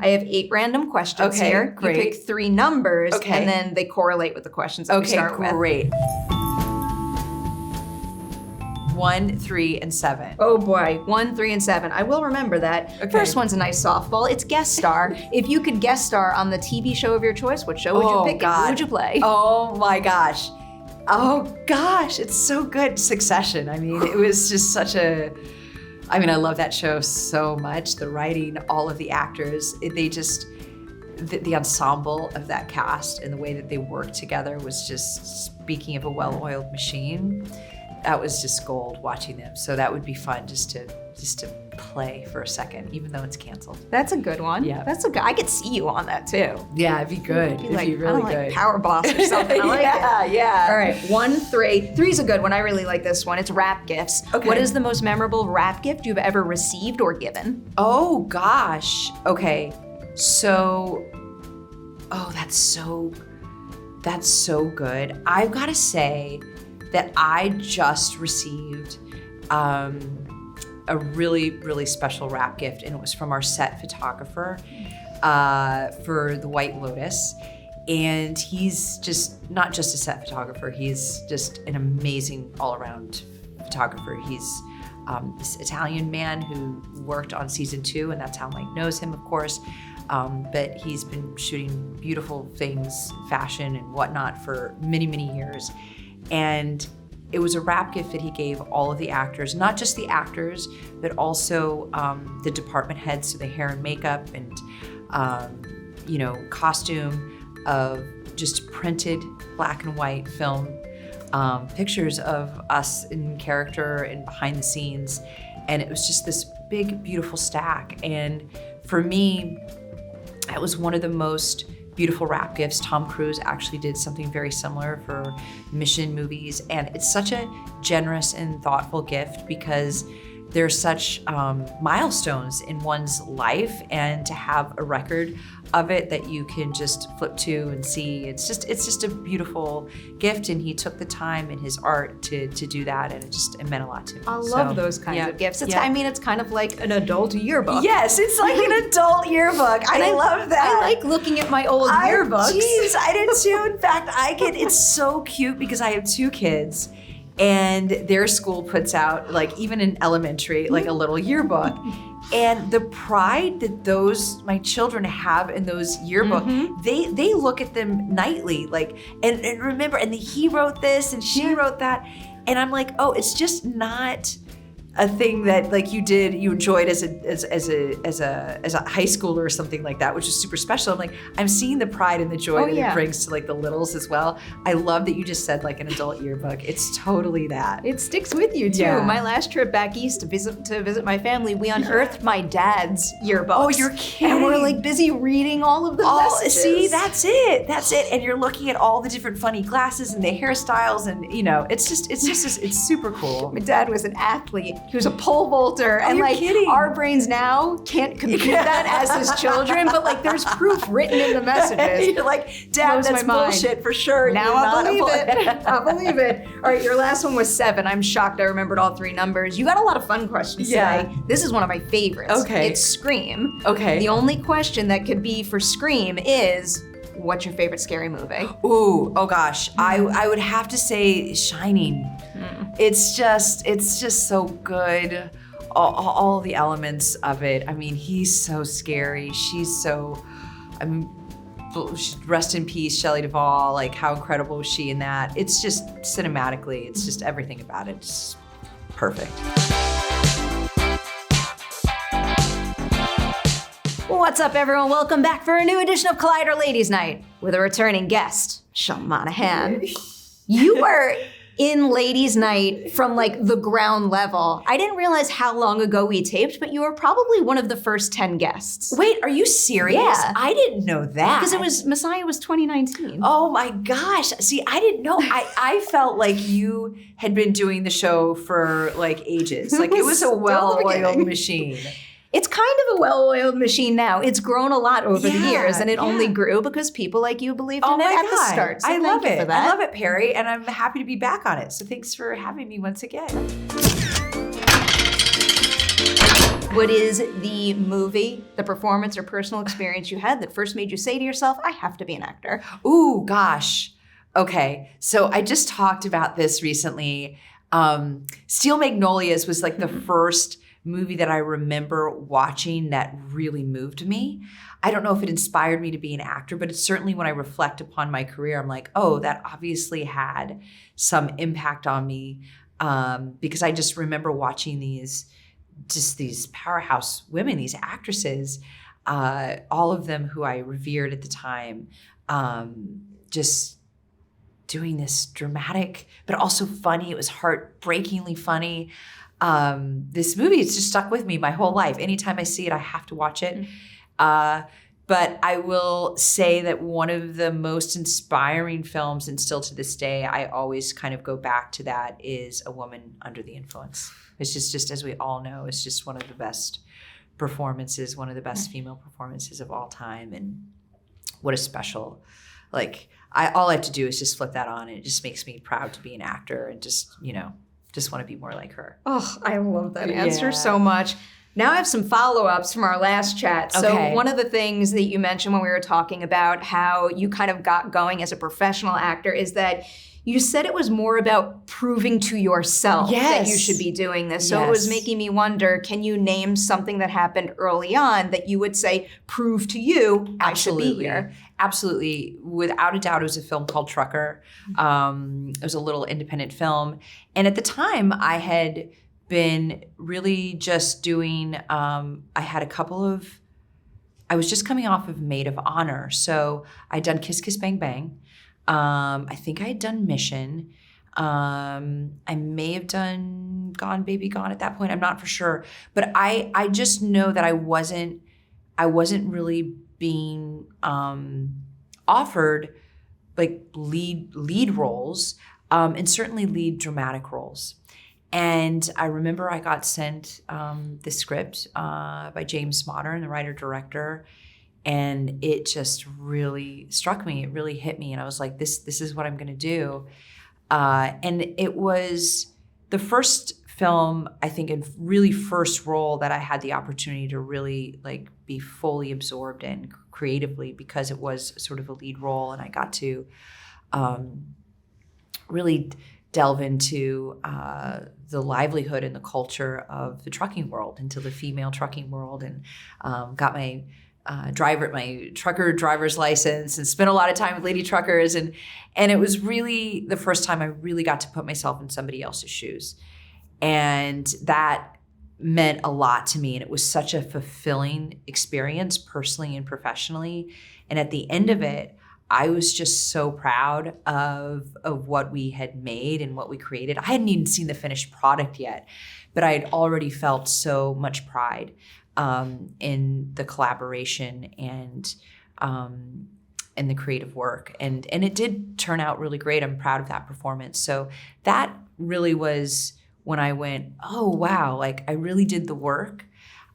I have 8 random questions here. Great. You pick 3 numbers, and then they correlate with the questions that we start with. Great. 1, 3, and 7. Oh boy, 1, 3, and 7. I will remember that. Okay. First one's a nice softball. It's guest star. If you could guest star on the TV show of your choice, what show would you pick? And who would you play? Oh my gosh. Oh gosh, it's so good. Succession. I mean, it was just such a, I mean, I love that show so much. The writing, all of the actors, the ensemble of that cast and the way that they worked together was just, speaking of a well-oiled machine, that was just gold watching them. So that would be fun just to play for a second, even though it's canceled. That's a good one. Yeah. That's a good, I could see you on that too. Yeah, it'd be good. It'd be It'd be really good. like Power Boss or something. I like it. Yeah. All right, 1, 3. 3's a good one. I really like this one. It's rap gifts. Okay. What is the most memorable rap gift you've ever received or given? Oh gosh. Okay. So, that's so good. I've got to say that I just received a really, really special rap gift, and it was from our set photographer for the White Lotus. And he's just not just a set photographer, he's just an amazing all-around photographer. He's this Italian man who worked on season 2, and that's how Mike knows him, of course. But he's been shooting beautiful things, fashion and whatnot for many, many years. And it was a rap gift that he gave all of the actors, not just the actors, but also the department heads, so the hair and makeup and, costume, of just printed black and white film pictures of us in character and behind the scenes. And it was just this big, beautiful stack. And for me, that was one of the most beautiful rap gifts. Tom Cruise actually did something very similar for Mission movies. And it's such a generous and thoughtful gift because there's such milestones in one's life, and to have a record of it that you can just flip to and see, it's just a beautiful gift. And he took the time in his art to do that, and it meant a lot to me. I love those kinds of gifts. I mean, it's kind of like an adult yearbook. Yes, it's like an adult yearbook. I love that. I like looking at my old yearbooks. Jeez, I did too. In fact, it's so cute because I have 2 kids. And their school puts out, like, even in elementary, like a little yearbook. And the pride that my children have in those yearbooks, they look at them nightly, like, and remember, and he wrote this and she wrote that. And I'm like, oh, it's just not a thing that like you enjoyed as a high schooler or something like that, which is super special. I'm seeing the pride and the joy that it brings to like the littles as well. I love that you just said like an adult yearbook. It's totally that. It sticks with you too. Yeah. My last trip back east to visit my family, we unearthed my dad's yearbook. Oh, you're kidding. And we're like busy reading all of the messages. See, that's it. And you're looking at all the different funny glasses and the hairstyles, and it's super cool. My dad was an athlete. He was a pole vaulter, and kidding. Our brains now can't compute that as his children, but like there's proof written in the messages. You're like, Dad, that's bullshit for sure. Now I believe it. I believe it. All right, your last one was 7. I'm shocked I remembered all 3 numbers. You got a lot of fun questions today. This is one of my favorites. Okay. It's Scream. Okay. The only question that could be for Scream is, what's your favorite scary movie? Ooh, oh gosh. I would have to say Shining. It's just so good. All the elements of it. I mean, he's so scary. Rest in peace, Shelley Duvall. Like, how incredible was she in that? It's just cinematically, it's just everything about it. It's perfect. What's up, everyone? Welcome back for a new edition of Collider Ladies Night with a returning guest, Sean Monaghan. You were in Ladies Night from like the ground level. I didn't realize how long ago we taped, but you were probably one of the first 10 guests. Wait, are you serious? Yeah. I didn't know that. Because Messiah was 2019. Oh my gosh. See, I didn't know. I felt like you had been doing the show for like ages. Like it was a well-oiled machine. It's kind of a well-oiled machine now. It's grown a lot over the years, and it only grew because people like you believed in it at the start. So I love it. For that. I love it, Perry, and I'm happy to be back on it. So thanks for having me once again. What is the movie, the performance, or personal experience you had that first made you say to yourself, I have to be an actor? Ooh, gosh. Okay, so I just talked about this recently. Steel Magnolias was like the first movie that I remember watching that really moved me. I don't know if it inspired me to be an actor, but it's certainly when I reflect upon my career, I'm like, oh, that obviously had some impact on me, because I just remember watching these powerhouse women, these actresses, all of them who I revered at the time, just doing this dramatic, but also funny. It was heartbreakingly funny. This movie has just stuck with me my whole life. Anytime I see it, I have to watch it. But I will say that one of the most inspiring films, and still to this day, I always kind of go back to that, is A Woman Under the Influence. It's just as we all know, it's just one of the best performances, one of the best female performances of all time. And what a special, all I have to do is just flip that on, and it just makes me proud to be an actor and just want to be more like her. Oh, I love that answer so much. Now I have some follow-ups from our last chat. So one of the things that you mentioned when we were talking about how you kind of got going as a professional actor is that you said it was more about proving to yourself that you should be doing this. So it was making me wonder, can you name something that happened early on that you would say, prove to you I should be here? Absolutely. Without a doubt, it was a film called Trucker. It was a little independent film. And at the time, I had been really just doing, I was just coming off of Maid of Honor. So I'd done Kiss Kiss Bang Bang. I think I had done Mission. I may have done Gone Baby Gone at that point. I'm not for sure. But I just know that I wasn't really being offered like lead roles, and certainly lead dramatic roles. And I remember I got sent the script by James Modern, the writer-director, and it just really struck me. It really hit me, and I was like, "This is what I'm going to do." And it was the first film, I think, and really first role that I had the opportunity to really be fully absorbed in creatively, because it was sort of a lead role, and I got to really delve into the livelihood and the culture of the trucking world, into the female trucking world, and got my trucker driver's license, and spent a lot of time with lady truckers, and it was really the first time I really got to put myself in somebody else's shoes, and that meant a lot to me, and it was such a fulfilling experience personally and professionally. And at the end of it, I was just so proud of what we had made and what we created. I hadn't even seen the finished product yet, but I had already felt so much pride in the collaboration and the creative work. And it did turn out really great. I'm proud of that performance. So that really was when I went, oh, wow, I really did the work.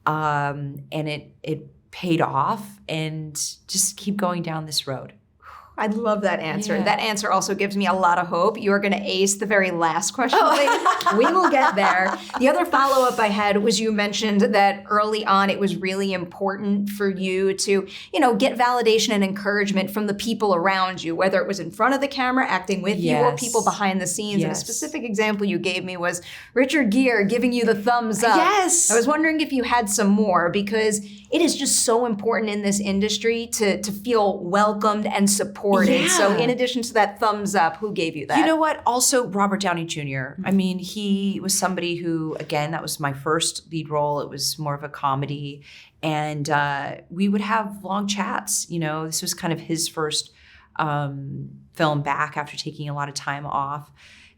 And it paid off, and just keep going down this road. I love that answer. Yeah. That answer also gives me a lot of hope. You are going to ace the very last question. We will get there. The other follow-up I had was, you mentioned that early on it was really important for you to, get validation and encouragement from the people around you, whether it was in front of the camera acting with you or people behind the scenes. And a specific example you gave me was Richard Gere giving you the thumbs up. Yes. I was wondering if you had some more, because it is just so important in this industry to feel welcomed and supported. Yeah. So in addition to that thumbs up, who gave you that? You know what? Also, Robert Downey Jr. I mean, he was somebody who, again, that was my first lead role. It was more of a comedy. And we would have long chats. This was kind of his first film back after taking a lot of time off.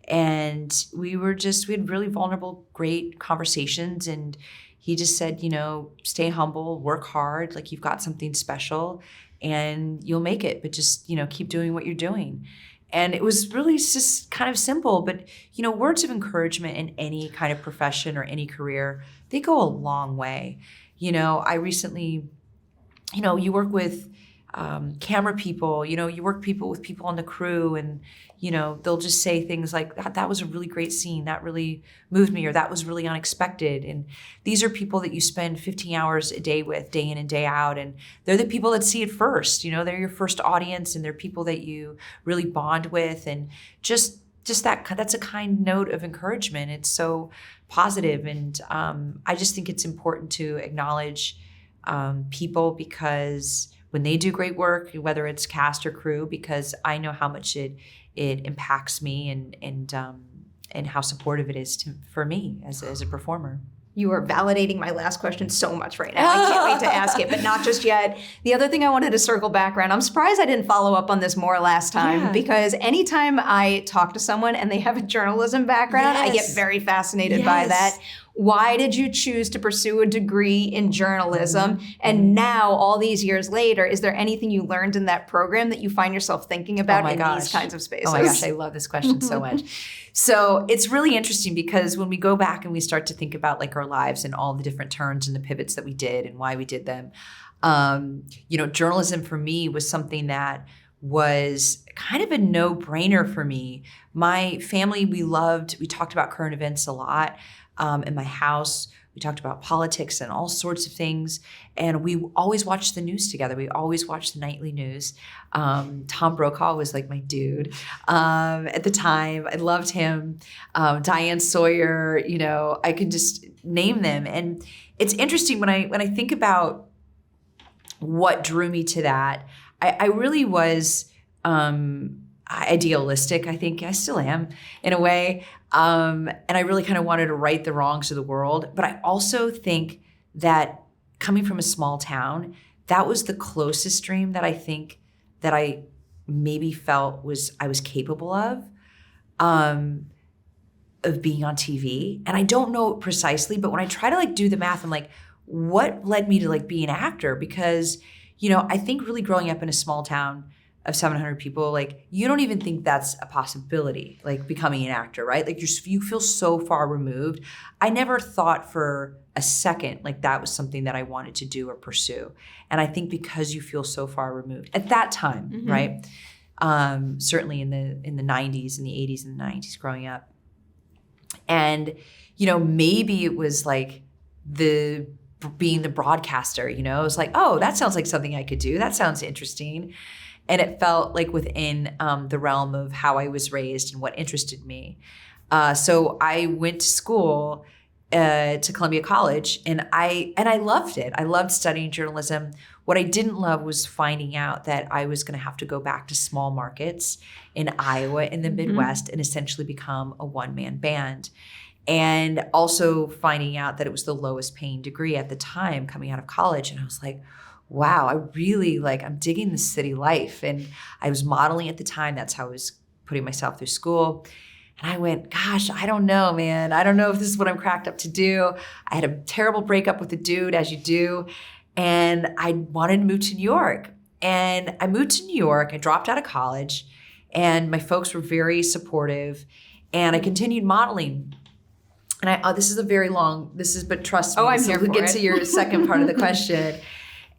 And we had really vulnerable, great conversations. And he just said, stay humble, work hard, you've got something special, and you'll make it, but just, keep doing what you're doing. And it was really just kind of simple, but, words of encouragement in any kind of profession or any career, they go a long way. I recently, you work with camera people, you work with people on the crew, and, they'll just say things like, that was a really great scene. That really moved me, or that was really unexpected. And these are people that you spend 15 hours a day with, day in and day out. And they're the people that see it first. They're your first audience, and they're people that you really bond with. And just that's a kind note of encouragement. It's so positive. And I just think it's important to acknowledge people, because when they do great work, whether it's cast or crew, because I know how much it impacts me, and how supportive it is for me as a performer. You are validating my last question so much right now. I can't wait to ask it, but not just yet. The other thing I wanted to circle back around, I'm surprised I didn't follow up on this more last time, because anytime I talk to someone and they have a journalism background, I get very fascinated by that. Why did you choose to pursue a degree in journalism? And now, all these years later, is there anything you learned in that program that you find yourself thinking about in these kinds of spaces? Oh my gosh, I love this question so much. So it's really interesting, because when we go back and we start to think about like our lives and all the different turns and the pivots that we did and why we did them, journalism for me was something that was kind of a no-brainer for me. My family, we talked about current events a lot. In my house, we talked about politics and all sorts of things. And we always watched the news together. We always watched the nightly news. Tom Brokaw was like my dude at the time. I loved him. Diane Sawyer, I could just name them. And it's interesting when I think about what drew me to that, I really was idealistic. I think I still am in a way. And I really kind of wanted to right the wrongs of the world. But I also think that coming from a small town, that was the closest dream that I think that I maybe felt I was capable of being on TV. And I don't know precisely, but when I try to like do the math, I'm like, what led me to like be an actor? Because, I think really growing up in a small town of 700 people, like you don't even think that's a possibility, like becoming an actor, right? Like you feel so far removed. I never thought for a second like that was something that I wanted to do or pursue. And I think because you feel so far removed at that time, right? Certainly in the 90s, in the 80s and the 90s growing up. And, maybe it was like being the broadcaster, it was like, oh, that sounds like something I could do. That sounds interesting. And it felt like within the realm of how I was raised and what interested me. So I went to school to Columbia College, and I loved it. I loved studying journalism. What I didn't love was finding out that I was going to have to go back to small markets in Iowa in the Midwest and essentially become a one-man band. And also finding out that it was the lowest paying degree at the time coming out of college. And I was like, wow, I really I'm digging the city life. And I was modeling at the time. That's how I was putting myself through school. And I went, gosh, I don't know, man. I don't know if this is what I'm cracked up to do. I had a terrible breakup with a dude, as you do. And I wanted to move to New York. And I moved to New York. I dropped out of college. And my folks were very supportive. And I continued modeling. And but trust me. Oh, I'm here for it. We'll get to your second part of the question.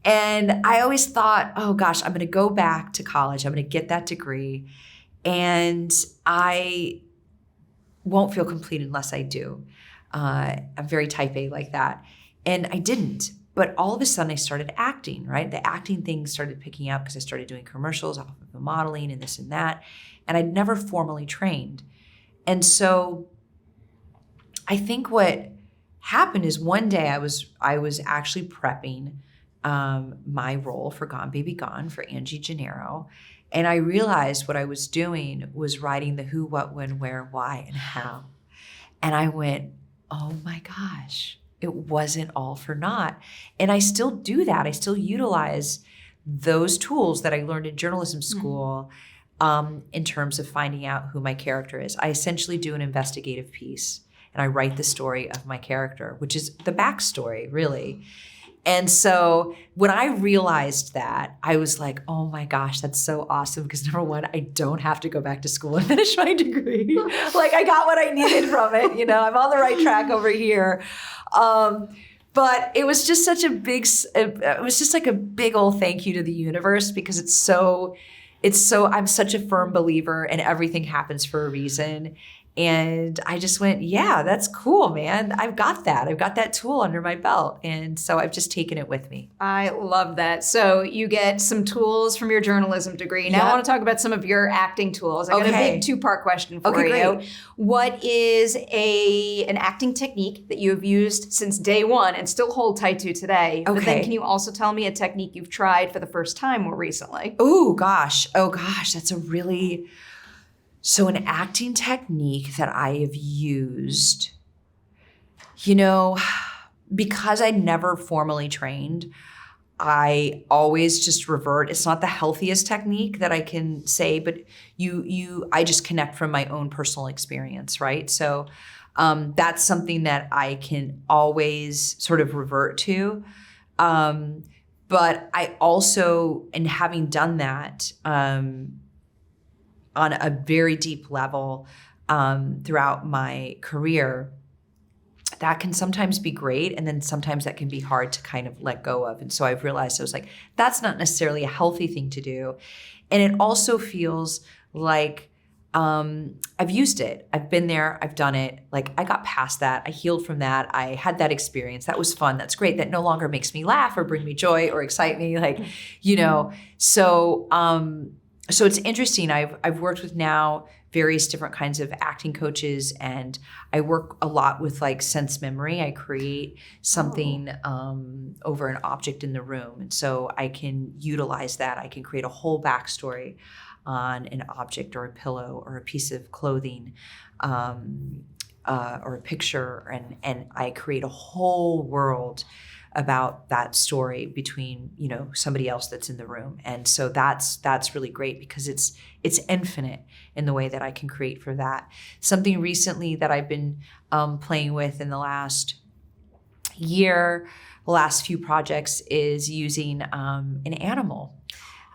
And I always thought, oh gosh, I'm going to go back to college. I'm going to get that degree. And I won't feel complete unless I do. I'm very type A like that. And I didn't. But all of a sudden I started acting, right? The acting thing started picking up because I started doing commercials off of the modeling and this and that. And I'd never formally trained. And so I think what happened is one day I was actually prepping my role for Gone Baby Gone for Angie Gennaro. And I realized what I was doing was writing the who, what, when, where, why, and how. And I went, oh my gosh, it wasn't all for naught. And I still do that. I still utilize those tools that I learned in journalism school in terms of finding out who my character is. I essentially do an investigative piece and I write the story of my character, which is the backstory, really. And so when I realized that, I was like, oh my gosh, that's so awesome. Because number one, I don't have to go back to school and finish my degree. Like I got what I needed from it. I'm on the right track over here. But But it was just such it was just like a big old thank you to the universe, because I'm such a firm believer and everything happens for a reason. And I just went, yeah, that's cool, man. I've got that tool under my belt. And so I've just taken it with me. I love that. So you get some tools from your journalism degree. Now I want to talk about some of your acting tools. I got a big 2-part question for you. Great. What is an acting technique that you have used since day one and still hold tight to today? But then can you also tell me a technique you've tried for the first time more recently? Oh gosh, that's so an acting technique that I have used, because I never formally trained, I always just revert. It's not the healthiest technique that I can say, but I just connect from my own personal experience, right? So that's something that I can always sort of revert to. But I also, in having done that, on a very deep level throughout my career, that can sometimes be great, and then sometimes that can be hard to kind of let go of. And so I've realized, I was like, that's not necessarily a healthy thing to do. And it also feels like I've used it. I've been there. I've done it. Like, I got past that. I healed from that. I had that experience. That was fun. That's great. That no longer makes me laugh or bring me joy or excite me. So it's interesting. I've worked with now various different kinds of acting coaches, and I work a lot with like sense memory. I create something over an object in the room. And so I can utilize that. I can create a whole backstory on an object or a pillow or a piece of clothing or a picture. And I create a whole world about that story between, somebody else that's in the room. And so that's really great, because it's infinite in the way that I can create for that. Something recently that I've been playing with in the last year, the last few projects, is using an animal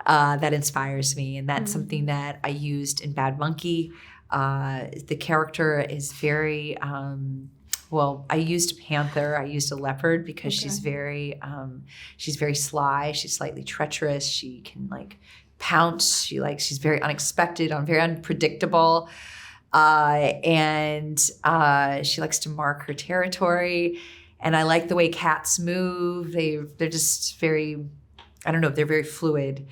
that inspires me. And that's something that I used in Bad Monkey. The character is very... I used a panther. I used a leopard because she's very sly. She's slightly treacherous. She can pounce. She's very unexpected, very unpredictable, and she likes to mark her territory. And I like the way cats move. They're just very, they're very fluid,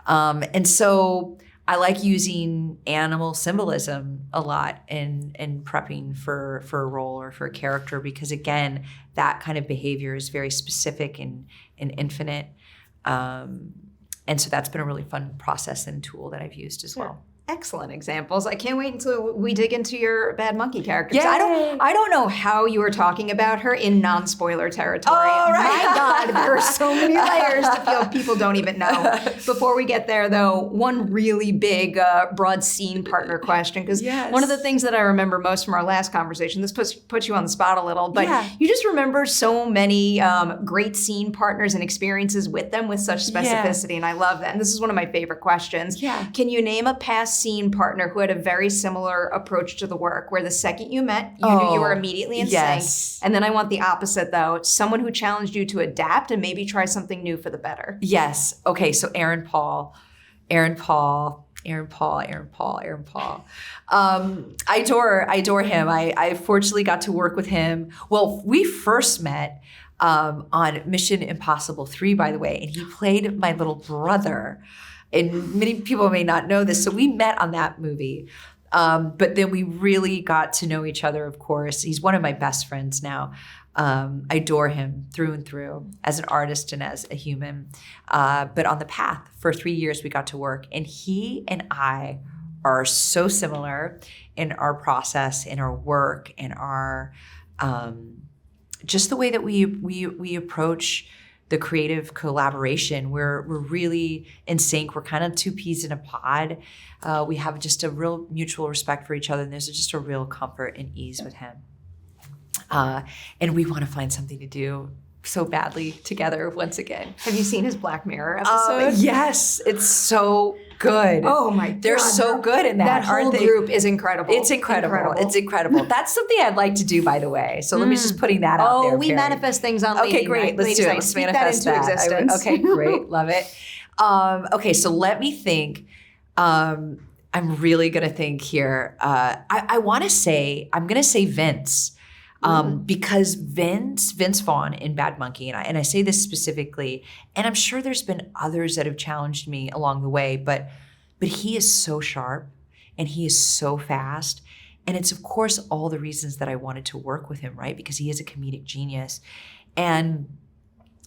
and so I like using animal symbolism a lot in prepping for a role or for a character, because again, that kind of behavior is very specific and infinite. And so that's been a really fun process and tool that I've used as well. Excellent examples. I can't wait until we dig into your Bad Monkey character. Yeah. I don't know how you were talking about her in non-spoiler territory. Oh, right. My God, there are so many layers to feel people don't even know. Before we get there, though, one really big broad scene partner question, because one of the things that I remember most from our last conversation, this puts you on the spot a little, but you just remember so many great scene partners and experiences with them with such specificity, and I love that. And this is one of my favorite questions. Yeah. Can you name a past scene partner who had a very similar approach to the work, where the second you met, you knew you were immediately in sync? And then I want the opposite, though. Someone who challenged you to adapt and maybe try something new for the better. Yes. Okay, so Aaron Paul. I adore him. I fortunately got to work with him. Well, we first met on Mission Impossible 3, by the way, and he played my little brother. And many people may not know this. So we met on that movie. But then we really got to know each other, of course. He's one of my best friends now. I adore him through and through as an artist and as a human. But on the path, for 3 years, we got to work. And he and I are so similar in our process, in our work, in our just the way that we approach the creative collaboration. We're really in sync. We're kind of two peas in a pod. We have just a real mutual respect for each other, and there's just a real comfort and ease with him. And we want to find something to do so badly together once again. Have you seen his Black Mirror episode? Yes, it's so good. Oh my God. They're so good in that, That whole aren't they? group is incredible. It's incredible. It's incredible. That's something I'd like to do, by the way. So let me just putting that out there. Oh, we Carrie. manifest things on Okay, Lady great. Night. Let's Ladies do it. Night. Let's Speak manifest that into existence. Okay, great. Love it. Okay, so let me think. I'm really gonna think here. I want to say I'm gonna say Vince. Because Vince Vaughn in Bad Monkey, and I say this specifically, and I'm sure there's been others that have challenged me along the way, but he is so sharp and he is so fast. And it's of course all the reasons that I wanted to work with him, right? Because he is a comedic genius. And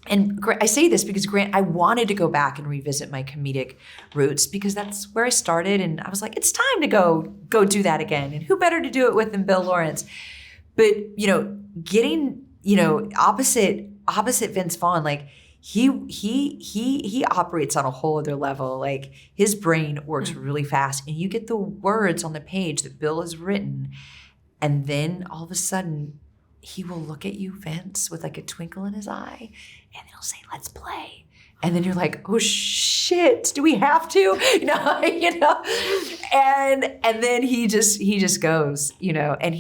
I say this because Grant, I wanted to go back and revisit my comedic roots because that's where I started. And I was like, it's time to go do that again. And who better to do it with than Bill Lawrence? But, getting, opposite Vince Vaughn, like he operates on a whole other level. Like his brain works really fast and you get the words on the page that Bill has written. And then all of a sudden he will look at you, Vince, with like a twinkle in his eye and he'll say, let's play. And then you're like, oh shit, do we have to? And then he just goes, and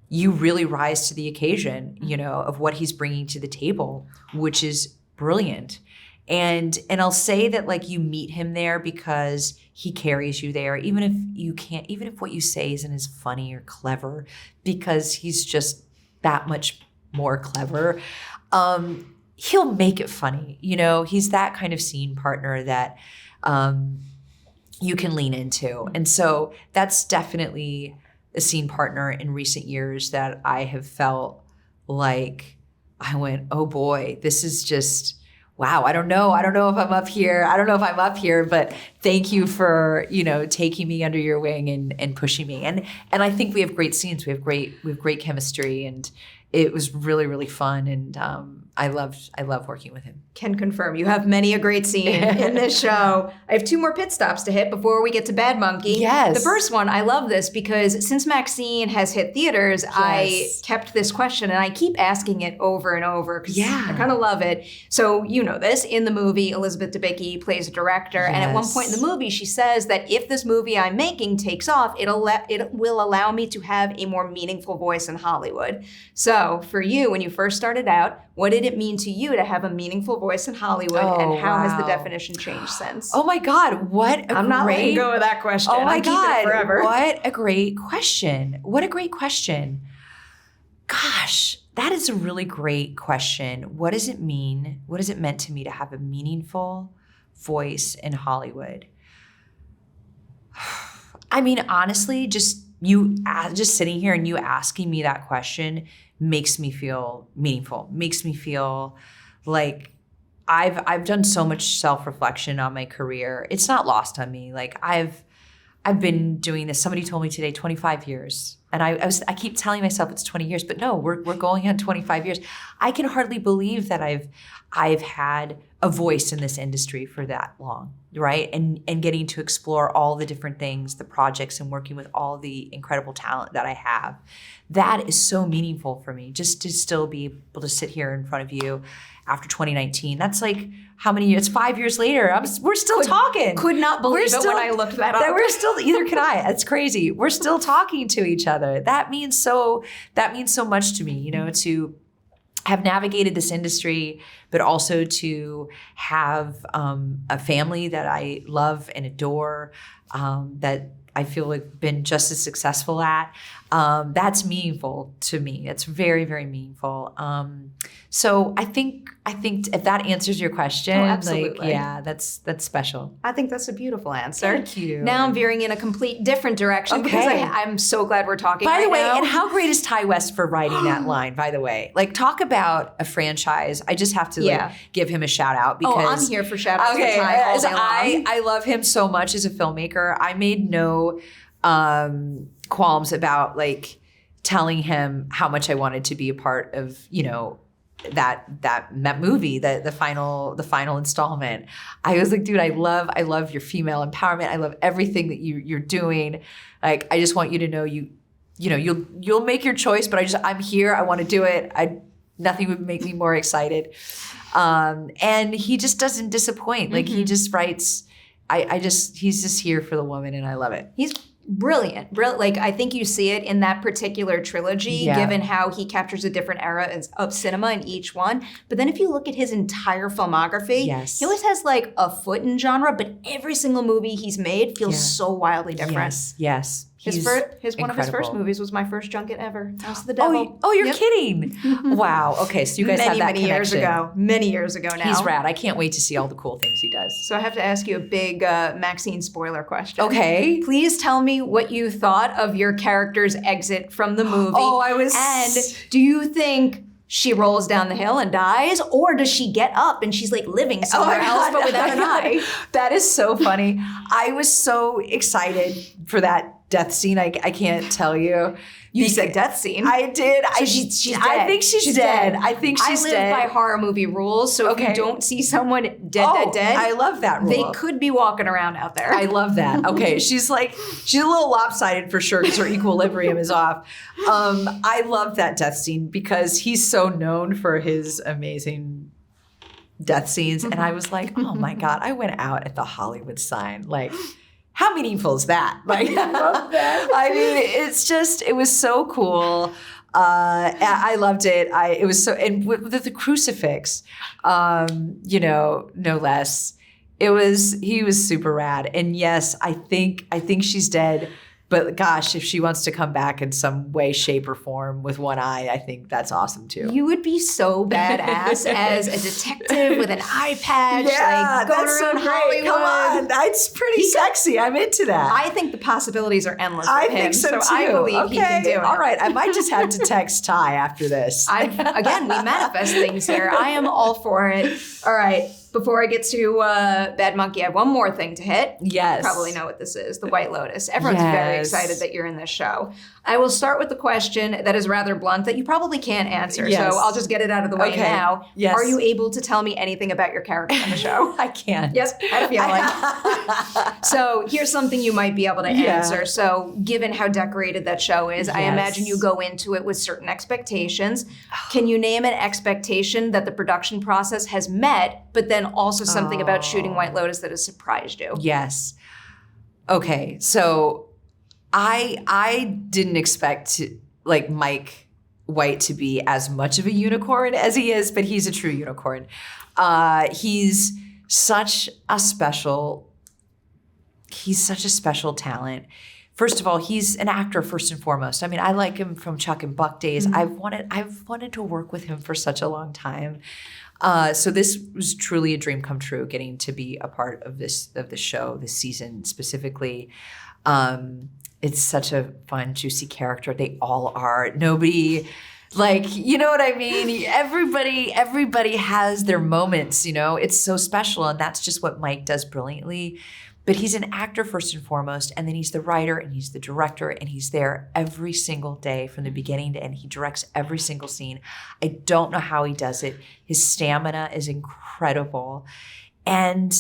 you really rise to the occasion, of what he's bringing to the table, which is brilliant. And I'll say that like you meet him there because he carries you there, even if what you say isn't as funny or clever, because he's just that much more clever. He'll make it funny. He's that kind of scene partner that you can lean into. And so that's definitely a scene partner in recent years that I have felt like I went, oh boy, this is just, wow, I don't know if I'm up here, but thank you for, taking me under your wing and pushing me. And I think we have great scenes. We have great chemistry, and it was really, really fun. And I love working with him. Can confirm. You have many a great scene in this show. I have 2 more pit stops to hit before we get to Bad Monkey. Yes. The first one, I love this because since MaXXXine has hit theaters, yes. I kept this question and I keep asking it over and over because I kind of love it. So you know this. In the movie, Elizabeth Debicki plays a director. Yes. And at one point in the movie, she says that if this movie I'm making takes off, it will allow me to have a more meaningful voice in Hollywood. So for you, when you first started out, what did it mean to you to have a meaningful voice in Hollywood, and how has the definition changed since? Oh my God, I'm not letting go of that question. Oh my God, keeping it forever. What a great question. Gosh, that is a really great question. What does it mean? What has it meant to me to have a meaningful voice in Hollywood? I mean, honestly, just sitting here and you asking me that question makes me feel meaningful, makes me feel like I've done so much self-reflection on my career. It's not lost on me. Like I've been doing this. Somebody told me today, 25 years. And I keep telling myself it's 20 years, but no, we're going on 25 years. I can hardly believe that I've had a voice in this industry for that long, right? And getting to explore all the different things, the projects, and working with all the incredible talent that I have. That is so meaningful for me, just to still be able to sit here in front of you after 2019. That's like how many years? It's 5 years later. We're still talking. Could not believe it when I looked that up. We're still, either can I. It's crazy. We're still talking to each other. That means so much to me, to have navigated this industry, but also to have a family that I love and adore, that I feel like been just as successful at. That's meaningful to me. It's very, very meaningful. So I think if that answers your question, absolutely. that's special. I think that's a beautiful answer. Thank you. Now I'm veering in a complete different direction because I'm so glad we're talking By the way, now. and how great is Ty West for writing that line, by the way? Like, talk about a franchise. I just have to give him a shout out because I'm here for shout outs for Ty all day long. I love him so much as a filmmaker. I made no qualms about like telling him how much I wanted to be a part of, that movie, the final installment. I was like, dude, I love your female empowerment. I love everything that you're doing. Like, I just want you to know you'll make your choice, but I'm here. I want to do it. Nothing would make me more excited. And he just doesn't disappoint. Like he just writes, he's just here for the woman, and I love it. He's brilliant. Like, I think you see it in that particular trilogy, given how he captures a different era of cinema in each one. But then if you look at his entire filmography, he always has like a foot in genre, but every single movie he's made feels so wildly different. Yes. One of his first movies was My First Junket Ever. House of the Devil. Oh, you're kidding. Wow. Okay, so you guys have that connection. Many years ago now. He's rad. I can't wait to see all the cool things he does. So I have to ask you a big MaXXXine spoiler question. Okay. Please tell me what you thought of your character's exit from the movie. And do you think she rolls down the hill and dies, or does she get up and she's like living somewhere else but without an eye? That is so funny. I was so excited for that death scene. I can't tell you. You said death scene. I did. So she's dead. I think she's dead. I think she's dead. I live by horror movie rules, so if you don't see someone dead, I love that rule. They could be walking around out there. I love that. Okay, she's a little lopsided for sure because her equilibrium is off. I love that death scene because he's so known for his amazing death scenes, and I was like, oh my God, I went out at the Hollywood sign, like. How meaningful is that? Like, I love that. I mean, it was so cool. I loved it. It was so, and with the crucifix, no less. He was super rad. And yes, I think she's dead. But gosh, if she wants to come back in some way, shape, or form with one eye, I think that's awesome too. You would be so badass as a detective with an eye patch, like going around Hollywood. Come on, that's pretty sexy. I'm into that. I think the possibilities are endless. I think so too. I believe he can do it. All right, I might just have to text Ty after this. Again, we manifest things here. I am all for it. All right. Before I get to Bad Monkey, I have one more thing to hit. Yes. You probably know what this is, the White Lotus. Everyone's very excited that you're in this show. I will start with the question that is rather blunt that you probably can't answer. Yes. So I'll just get it out of the way now. Yes. Are you able to tell me anything about your character in the show? I can. Yes, I had a feeling. So here's something you might be able to answer. So given how decorated that show is, I imagine you go into it with certain expectations. Can you name an expectation that the production process has met, but then also something about shooting White Lotus that has surprised you? Yes. Okay, so I didn't expect Mike White to be as much of a unicorn as he is, but he's a true unicorn. He's such a special talent. First of all, he's an actor first and foremost. I mean, I like him from Chuck and Buck days. I've wanted to work with him for such a long time. So this was truly a dream come true, getting to be a part of the show, this season specifically. It's such a fun, juicy character. They all are. Nobody, you know what I mean? Everybody has their moments, It's so special, and that's just what Mike does brilliantly. But he's an actor first and foremost, and then he's the writer, and he's the director, and he's there every single day from the beginning to end. He directs every single scene. I don't know how he does it. His stamina is incredible. And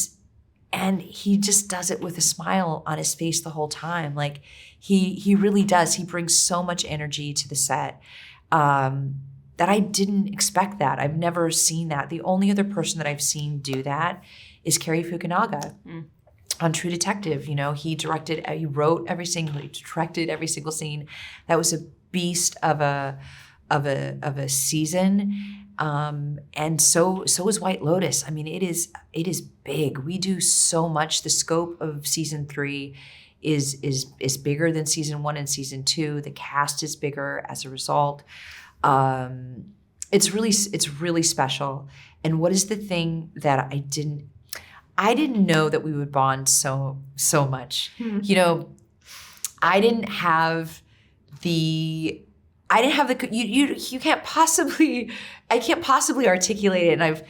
he just does it with a smile on his face the whole time. Like, he really does. He brings so much energy to the set that I didn't expect that. I've never seen that. The only other person that I've seen do that is Cary Fukunaga. On True Detective, he directed every single scene. That was a beast of a season. And so is White Lotus. I mean, it is big. We do so much. The scope of season 3 is bigger than season 1 and season 2. The cast is bigger as a result. It's really special. And what is the thing that I didn't know that we would bond so much. I can't possibly articulate it. And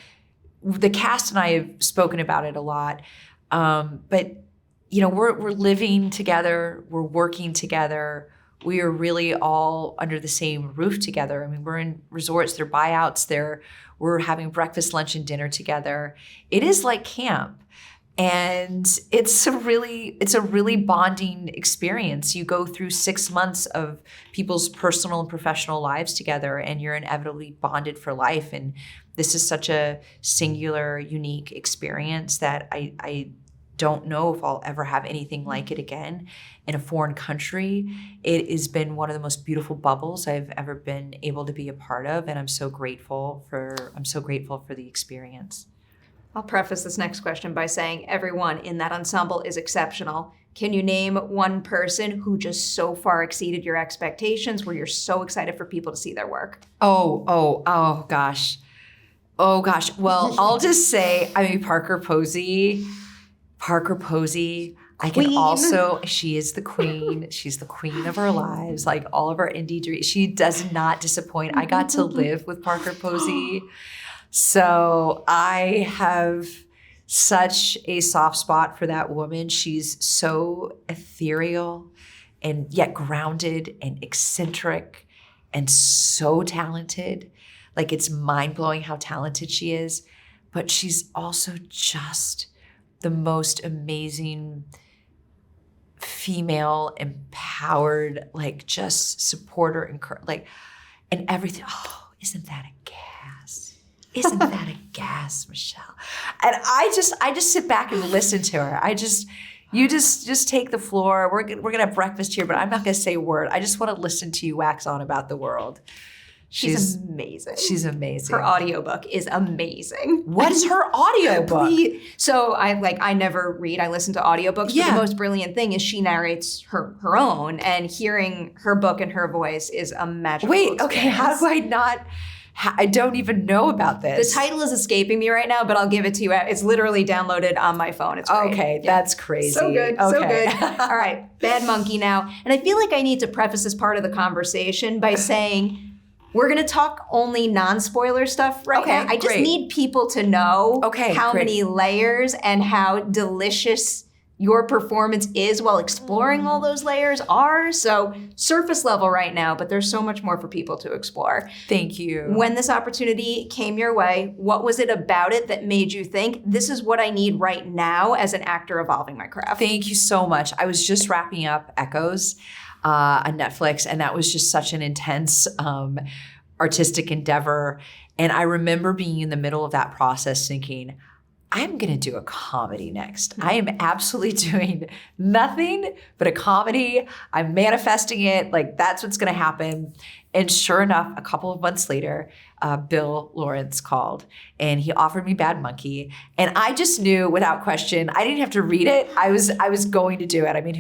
the cast and I have spoken about it a lot. But we're living together, we're working together. We are really all under the same roof together. I mean, we're in resorts, they're buyouts, we're having breakfast, lunch, and dinner together. It is like camp. And it's a really bonding experience. You go through 6 months of people's personal and professional lives together, and you're inevitably bonded for life. And this is such a singular, unique experience that I don't know if I'll ever have anything like it again in a foreign country. It has been one of the most beautiful bubbles I've ever been able to be a part of, and I'm so grateful for the experience. I'll preface this next question by saying everyone in that ensemble is exceptional. Can you name one person who just so far exceeded your expectations where you're so excited for people to see their work? Oh gosh. Well, I'll just say, Parker Posey. I can also, she is the queen. She's the queen of our lives, like all of our indie dreams. She does not disappoint. I got to live with Parker Posey. So I have such a soft spot for that woman. She's so ethereal and yet grounded and eccentric and so talented. Like, it's mind-blowing how talented she is. But she's also just the most amazing female, empowered, like, just supporter and everything. Oh, isn't that a gas? Isn't that a gas, Michelle? And I just sit back and listen to her. You just take the floor. We're gonna have breakfast here, but I'm not gonna say a word. I just want to listen to you wax on about the world. She's amazing. She's amazing. Her audiobook is amazing. What is her audiobook? So I never read. I listen to audiobooks. Yeah. But the most brilliant thing is she narrates her own, and hearing her book in her voice is a magical experience. Okay, how do I not... I don't even know about this. The title is escaping me right now, but I'll give it to you. It's literally downloaded on my phone. It's great. Okay, yeah. That's crazy. So good, okay. so good. All right, Bad Monkey now. And I feel like I need to preface this part of the conversation by saying we're going to talk only non-spoiler stuff right now. I just need people to know how many layers and how delicious your performance is while exploring all those layers are. So surface level right now, but there's so much more for people to explore. Thank you. When this opportunity came your way, what was it about it that made you think, this is what I need right now as an actor evolving my craft? Thank you so much. I was just wrapping up Echoes on Netflix, and that was just such an intense artistic endeavor. And I remember being in the middle of that process thinking, I'm going to do a comedy next. I am absolutely doing nothing but a comedy. I'm manifesting it. Like, that's what's going to happen. And sure enough, a couple of months later, Bill Lawrence called and he offered me Bad Monkey. And I just knew without question, I didn't have to read it. I was going to do it. I mean,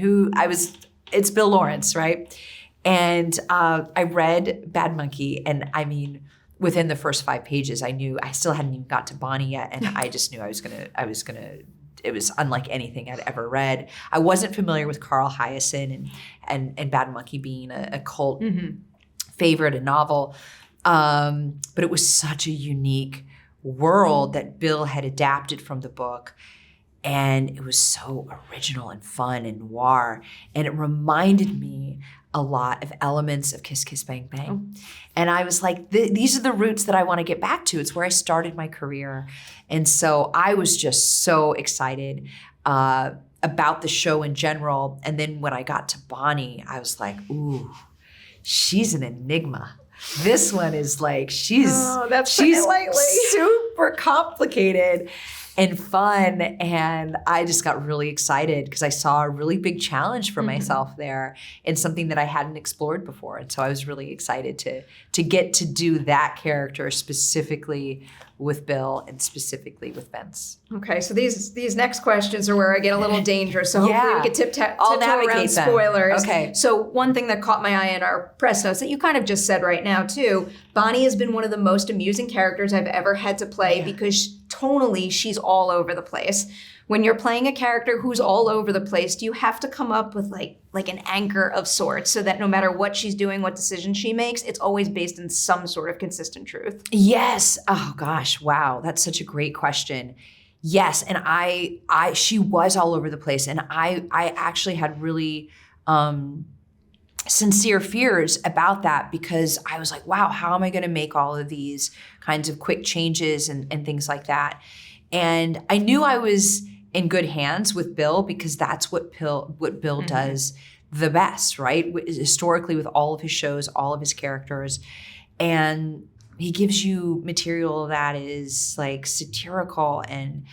it's Bill Lawrence, right? And I read Bad Monkey, and I mean, within the first 5 pages, I knew I still hadn't even got to Bonnie yet, and I just knew I was gonna. It was unlike anything I'd ever read. I wasn't familiar with Carl Hiaasen and Bad Monkey being a cult favorite, a novel, but it was such a unique world that Bill had adapted from the book, and it was so original and fun and noir, and it reminded me a lot of elements of Kiss Kiss Bang Bang. And I was like, these are the roots that I want to get back to. It's where I started my career. And so I was just so excited about the show in general. And then when I got to Bonnie, I was like, ooh, she's an enigma. This one is like, she's super complicated and fun. And I just got really excited because I saw a really big challenge for myself there and something that I hadn't explored before. And so I was really excited to get to do that character specifically with Bill and specifically with Vince. Okay, so these next questions are where I get a little dangerous. So hopefully we can tiptoe around spoilers. Okay. So one thing that caught my eye in our press notes that you kind of just said right now too, Bonnie has been one of the most amusing characters I've ever had to play because tonally she's all over the place. When you're playing a character who's all over the place, do you have to come up with like an anchor of sorts so that no matter what she's doing, what decision she makes, it's always based in some sort of consistent truth? Yes. Oh gosh. Wow. That's such a great question. Yes. And she was all over the place. And I actually had really sincere fears about that because I was like, wow, how am I going to make all of these kinds of quick changes and things like that? And I knew I was in good hands with Bill, because that's what Bill does the best, right? Historically, with all of his shows, all of his characters. And he gives you material that is like satirical and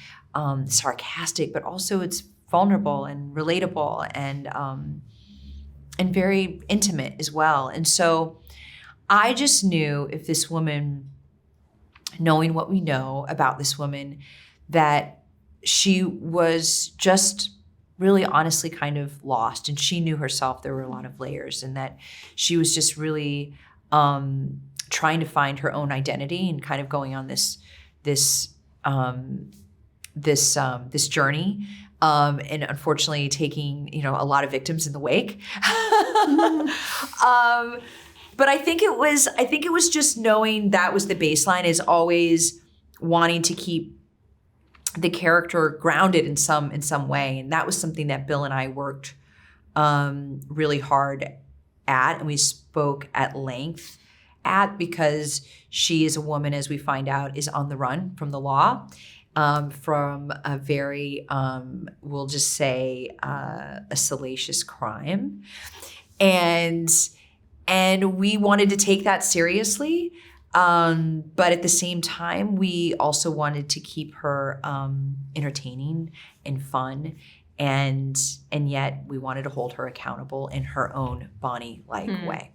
sarcastic, but also it's vulnerable and relatable and very intimate as well. And so I just knew, if this woman, knowing what we know about this woman, that she was just really honestly kind of lost, and she knew herself there were a lot of layers, and that she was just really trying to find her own identity and kind of going on this journey, and unfortunately taking a lot of victims in the wake. But I think it was just knowing that was the baseline, is always wanting to keep the character grounded in some way. And that was something that Bill and I worked really hard at, and we spoke at length at, because she is a woman, as we find out, is on the run from the law, from a very, we'll just say, a salacious crime. And we wanted to take that seriously. But at the same time, we also wanted to keep her entertaining and fun. And yet we wanted to hold her accountable in her own Bonnie-like way.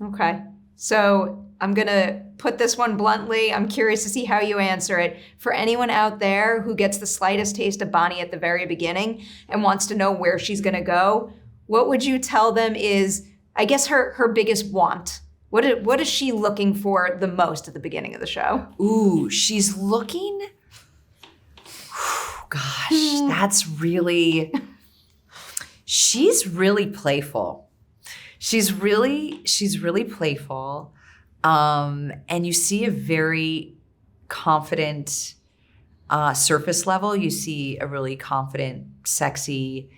Okay. So I'm going to put this one bluntly. I'm curious to see how you answer it. For anyone out there who gets the slightest taste of Bonnie at the very beginning and wants to know where she's going to go, what would you tell them is, I guess, her biggest want? What is she looking for the most at the beginning of the show? Ooh, she's looking... Gosh, that's really... She's really playful. She's really playful. And you see a very confident surface level. You see a really confident, sexy,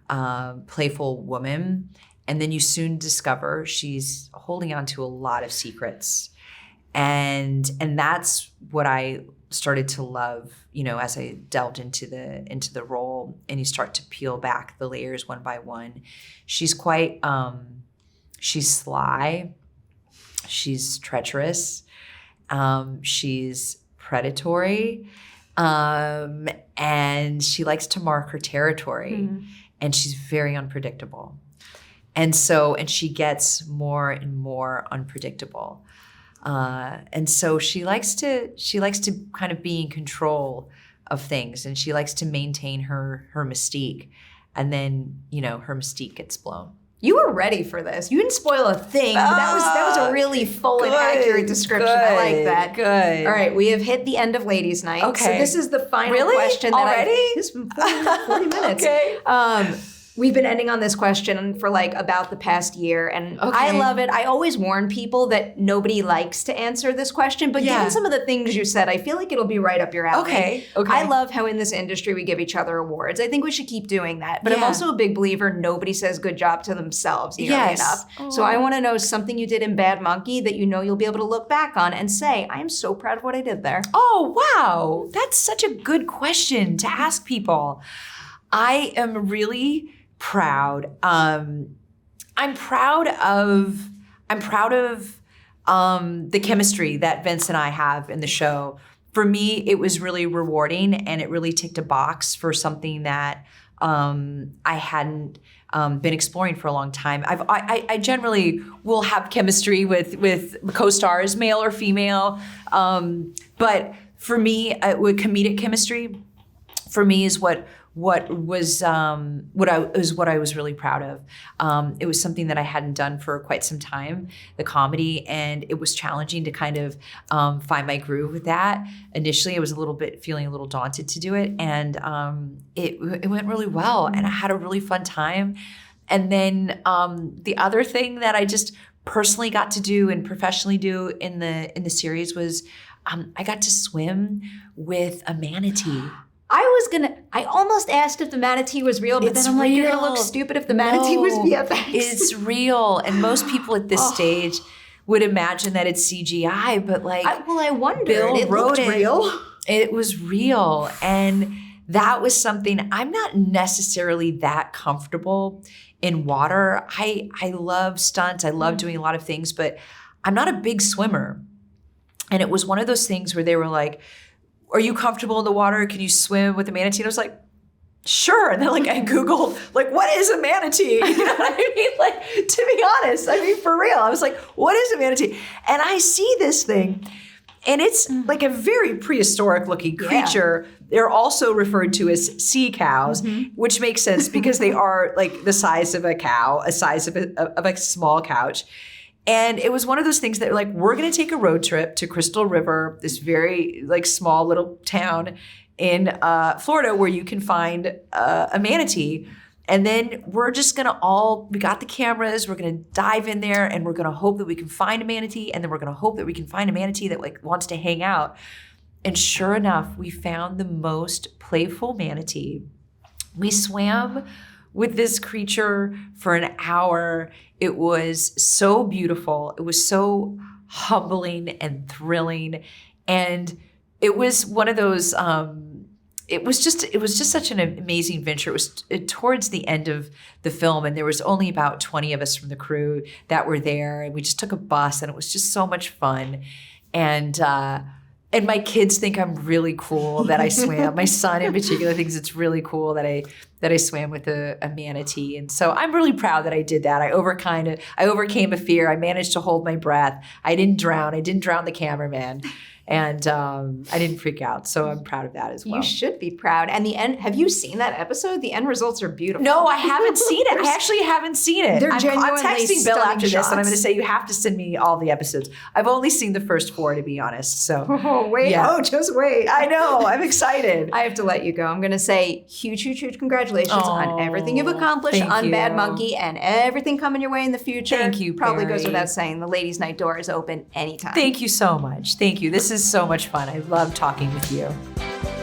playful woman. And then you soon discover she's holding on to a lot of secrets. And that's what I started to love, as I delved into the role, and you start to peel back the layers one by one. She's quite, she's sly, she's treacherous, she's predatory, and she likes to mark her territory, and she's very unpredictable. And she gets more and more unpredictable. And so she likes to kind of be in control of things, and she likes to maintain her mystique. And then, her mystique gets blown. You were ready for this. You didn't spoil a thing. But that was a really full and accurate description. I like that. Good. All right, we have hit the end of Ladies' Night. Okay. So this is the final question. Already? It's been 40 minutes. Okay. We've been ending on this question for about the past year, and I love it. I always warn people that nobody likes to answer this question, but given some of the things you said, I feel like it'll be right up your alley. Okay. I love how in this industry we give each other awards. I think we should keep doing that. But I'm also a big believer nobody says good job to themselves nearly enough. Oh. So I want to know something you did in Bad Monkey that you'll be able to look back on and say, I am so proud of what I did there. Oh, wow. That's such a good question to ask people. I am really proud. I'm proud of the chemistry that Vince and I have in the show. For me, it was really rewarding, and it really ticked a box for something that I hadn't been exploring for a long time. I generally will have chemistry with co-stars, male or female, but for me, with comedic chemistry, for me is what I was really proud of. It was something that I hadn't done for quite some time, the comedy, and it was challenging to kind of find my groove with that. Initially, I was feeling a little daunted to do it, and it went really well, and I had a really fun time. And then the other thing that I just personally got to do and professionally do in the series was I got to swim with a manatee. I almost asked if the manatee was real, but then I'm like, you're going to look stupid if the manatee was VFX. It's real. And most people at this stage would imagine that it's CGI, but I wondered. Bill it wrote looked real. It was real. And that was something, I'm not necessarily that comfortable in water. I love stunts. I love doing a lot of things, but I'm not a big swimmer. And it was one of those things where they were like, are you comfortable in the water? Can you swim with a manatee? And I was like, sure. And then like I Googled, like, what is a manatee? You know what I mean? Like, to be honest, I mean, for real, I was like, what is a manatee? And I see this thing, and it's like a very prehistoric looking creature. Yeah. They're also referred to as sea cows, which makes sense because they are like the size of a cow, a size of a small couch. And it was one of those things that like, we're going to take a road trip to Crystal River, this very like small little town in Florida where you can find a manatee. And then we're just going to we got the cameras, we're going to dive in there, and we're going to hope that we can find a manatee. And then we're going to hope that we can find a manatee that like wants to hang out. And sure enough, we found the most playful manatee. We swam with this creature for an hour. It was so beautiful. It was so humbling and thrilling. And it was one of those, it was just such an amazing venture. It was towards the end of the film, and there was only about 20 of us from the crew that were there. And we just took a bus, and it was just so much fun. And my kids think I'm really cool that I swam. My son in particular thinks it's really cool that I swam with a manatee. And so I'm really proud that I did that. I overcame a fear. I managed to hold my breath. I didn't drown. I didn't drown the cameraman. And I didn't freak out. So I'm proud of that as well. You should be proud. And the end, have you seen that episode? The end results are beautiful. No, I haven't seen it. I actually haven't seen it. I'm texting Bill after shots. this, and I'm going to say you have to send me all the episodes. I've only seen the first 4, to be honest. So wait. Yeah. Oh, just wait. I know. I'm excited. I have to let you go. I'm going to say huge congratulations on everything you've accomplished on Bad Monkey and everything coming your way in the future. Thank you, Probably Perry. goes without saying. The Ladies' Night door is open anytime. Thank you so much. Thank you. This is so much fun. I love talking with you.